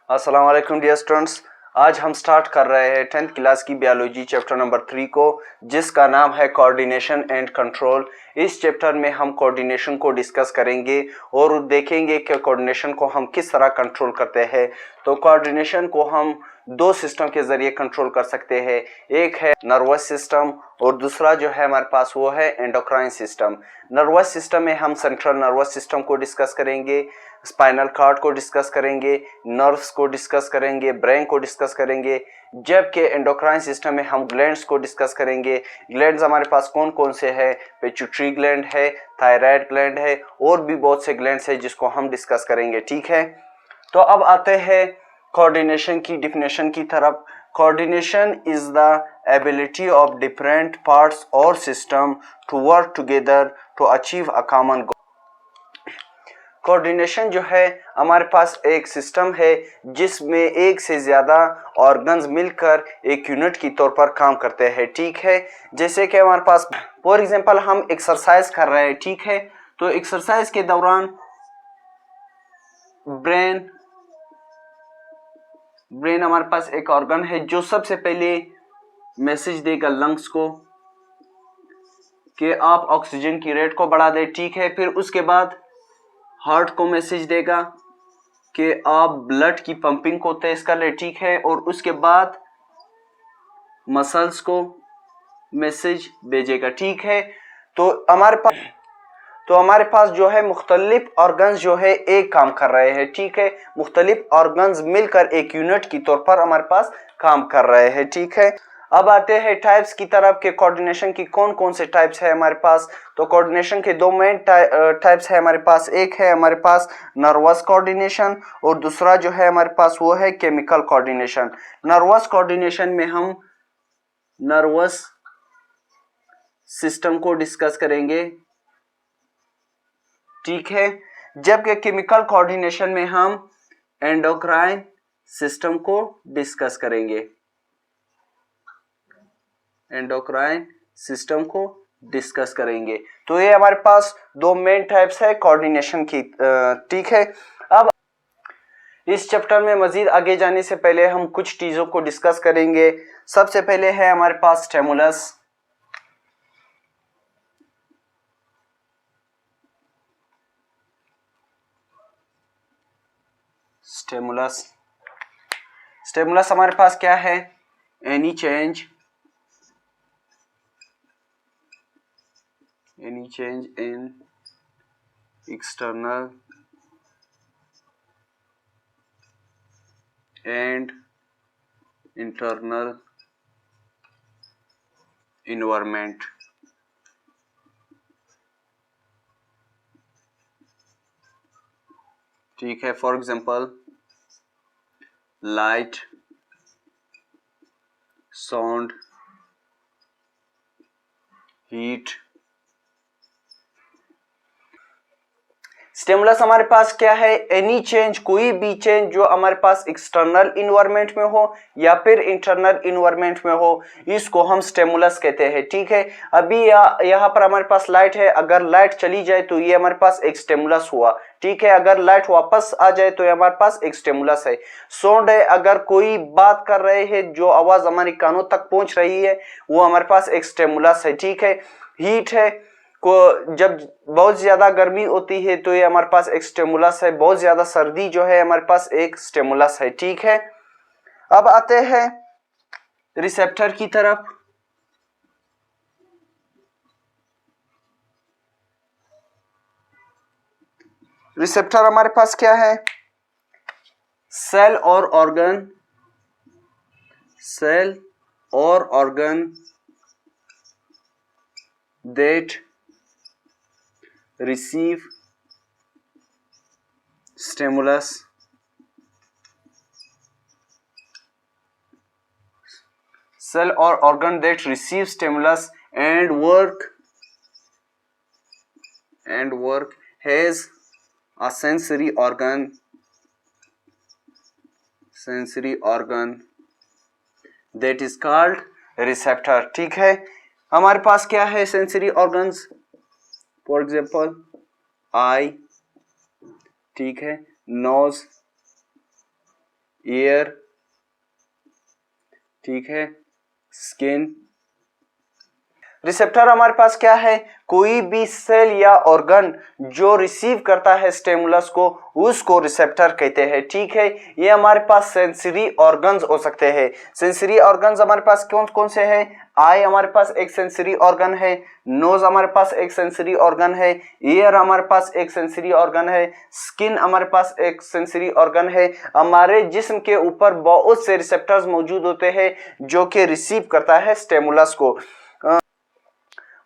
अस्सलाम वालेकुम dear students. आज हम स्टार्ट कर रहे हैं 10th क्लास की बायोलॉजी चैप्टर नंबर 3 को, जिसका नाम है कोऑर्डिनेशन एंड कंट्रोल। इस चैप्टर में हम कोऑर्डिनेशन को डिस्कस करेंगे और देखेंगे कि कोऑर्डिनेशन को हम किस तरह कंट्रोल करते हैं। तो कोऑर्डिनेशन को हम दो सिस्टम के ज़रिए कंट्रोल कर सकते हैं। एक है नर्वस सिस्टम और दूसरा जो है हमारे पास वो है एंडोक्राइन सिस्टम। नर्वस सिस्टम में हम सेंट्रल नर्वस सिस्टम को डिस्कस करेंगे, स्पाइनल कॉर्ड को डिस्कस करेंगे, नर्व्स को डिस्कस करेंगे, ब्रेन को डिस्कस करेंगे। जबकि एंडोक्राइन सिस्टम में हम ग्लैंड्स को डिस्कस करेंगे। ग्लैंड्स हमारे पास कौन कौन से हैं? पिट्यूटरी ग्लैंड है, थायराइड ग्लैंड है और भी बहुत से ग्लैंड्स हैं जिसको हम डिस्कस करेंगे। ठीक है, तो अब आते हैं कोऑर्डिनेशन की डिफिनेशन की तरफ। Coordination is the ability of different parts और system to work together to achieve a common goal. Coordination जो है हमारे पास एक सिस्टम है जिसमें एक से ज़्यादा ऑर्गन्स मिलकर एक यूनिट की तौर पर काम करते हैं। ठीक है, जैसे कि हमारे पास फॉर एग्जांपल हम एक्सरसाइज कर रहे हैं। ठीक है, तो एक्सरसाइज के दौरान ब्रेन हमारे पास एक ऑर्गन है जो सबसे पहले मैसेज देगा लंग्स को कि आप ऑक्सीजन की रेट को बढ़ा दें। ठीक है, फिर उसके बाद हार्ट को मैसेज देगा कि आप ब्लड की पंपिंग को तेज कर ले। ठीक है, और उसके बाद मसल्स को मैसेज भेजेगा। ठीक है, तो हमारे पास जो है मुख्तलिफ ऑर्गन्स जो है एक काम कर रहे हैं। ठीक है, मुख्तलिफ ऑर्गन्स मिलकर एक यूनिट की तौर पर हमारे पास काम कर रहे हैं। ठीक है, अब आते हैं टाइप्स की तरफ के कोऑर्डिनेशन की कौन कौन से टाइप्स है हमारे पास। तो कोऑर्डिनेशन के दो मेन टाइप्स है हमारे पास। एक है हमारे पास नर्वस कोऑर्डिनेशन और दूसरा जो है हमारे पास वो है केमिकल कोऑर्डिनेशन। नर्वस कोऑर्डिनेशन में हम नर्वस सिस्टम को डिस्कस करेंगे। ठीक है, जबकि केमिकल कोऑर्डिनेशन में हम एंडोक्राइन सिस्टम को डिस्कस करेंगे। एंडोक्राइन सिस्टम को डिस्कस करेंगे। तो ये हमारे पास दो मेन टाइप्स है कोऑर्डिनेशन की। ठीक है, अब इस चैप्टर में मजीद आगे जाने से पहले हम कुछ चीजों को डिस्कस करेंगे। सबसे पहले है हमारे पास स्टिमुलस। स्टिमुलस हमारे पास क्या है? Any change in external and internal environment। ठीक है, for example light, sound, heat. Stimulus हमारे पास क्या है? एनी चेंज, कोई भी चेंज जो हमारे पास एक्सटर्नल इन्वायरमेंट में हो या फिर इंटरनल इन्वायरमेंट में हो, इसको हम स्टिमुलस कहते हैं। ठीक है, अभी यहाँ पर हमारे पास लाइट है, अगर लाइट चली जाए तो ये हमारे पास एक स्टिमुलस हुआ। ठीक है, अगर लाइट वापस आ जाए तो ये हमारे पास एक स्टिमुलस है। साउंड है, अगर कोई बात कर रहे हैं जो आवाज हमारी कानों तक पहुंच रही है वो हमारे पास एक स्टिमुलस है। ठीक है, हीट है, को जब बहुत ज्यादा गर्मी होती है तो ये हमारे पास एक स्टिमुलस है। बहुत ज्यादा सर्दी जो है हमारे पास एक स्टिमुलस है। ठीक है, अब आते हैं रिसेप्टर की तरफ। रिसेप्टर हमारे पास क्या है? सेल और organ that receive stimulus, cell or organ that receive stimulus and work has a sensory organ that is called receptor। ठीक है, हमारे पास क्या है? Sensory organs, for example I. ठीक है, नोज, ईयर, ठीक है, स्किन। रिसेप्टर हमारे पास क्या है? कोई भी सेल या ऑर्गन जो रिसीव करता है स्टिमुलस को, उसको रिसेप्टर कहते हैं, ठीक है। ये हमारे पास सेंसरी ऑर्गन्स हो सकते हैं। सेंसरी ऑर्गन्स हमारे पास कौन कौन से हैं? आई हमारे पास एक सेंसरी ऑर्गन है, नोज हमारे पास एक सेंसरी ऑर्गन है, ईयर हमारे पास एक सेंसरी ऑर्गन है, स्किन हमारे पास एक सेंसरी ऑर्गन है। हमारे जिस्म के ऊपर बहुत से रिसेप्टर्स मौजूद होते हैं जो कि रिसीव करता है स्टिमुलस को।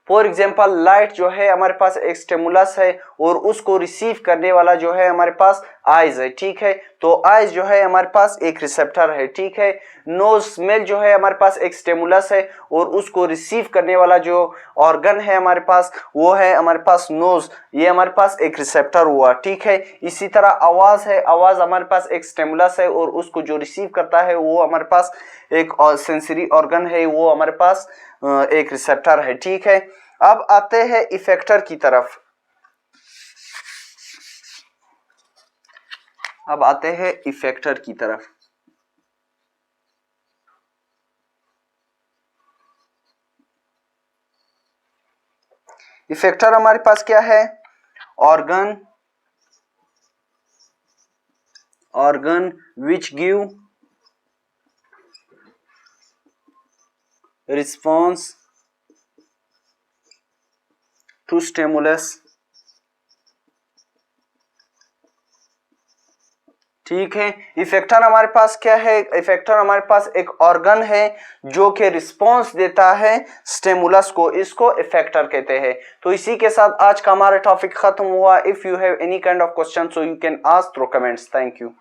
फॉर एग्जाम्पल लाइट जो है हमारे पास एक स्टिमुलस है और उसको रिसीव करने वाला जो है हमारे पास आइज है, ठीक है। तो आइज जो है हमारे पास एक रिसेप्टर है, ठीक है। नोज, स्मेल जो है हमारे पास एक स्टिमुलस है और उसको रिसीव करने वाला जो ऑर्गन है हमारे पास वो है हमारे पास नोज, ये हमारे पास एक रिसेप्टर हुआ, ठीक है। इसी तरह आवाज है, आवाज हमारे पास एक स्टिमुलस है और उसको जो रिसीव करता है वो हमारे पास एक सेंसरी ऑर्गन है, वो हमारे पास एक रिसेप्टर है, ठीक है। अब आते हैं इफेक्टर की तरफ। इफेक्टर हमारे पास क्या है? Organ which give response to stimulus, ठीक है। इफेक्टर हमारे पास क्या है? इफेक्टर हमारे पास एक ऑर्गन है जो कि रिस्पॉन्स देता है स्टिमुलस को, इसको इफेक्टर कहते हैं। तो इसी के साथ आज का हमारा टॉपिक खत्म हुआ। If you have any kind of question so you can ask through comments. Thank you.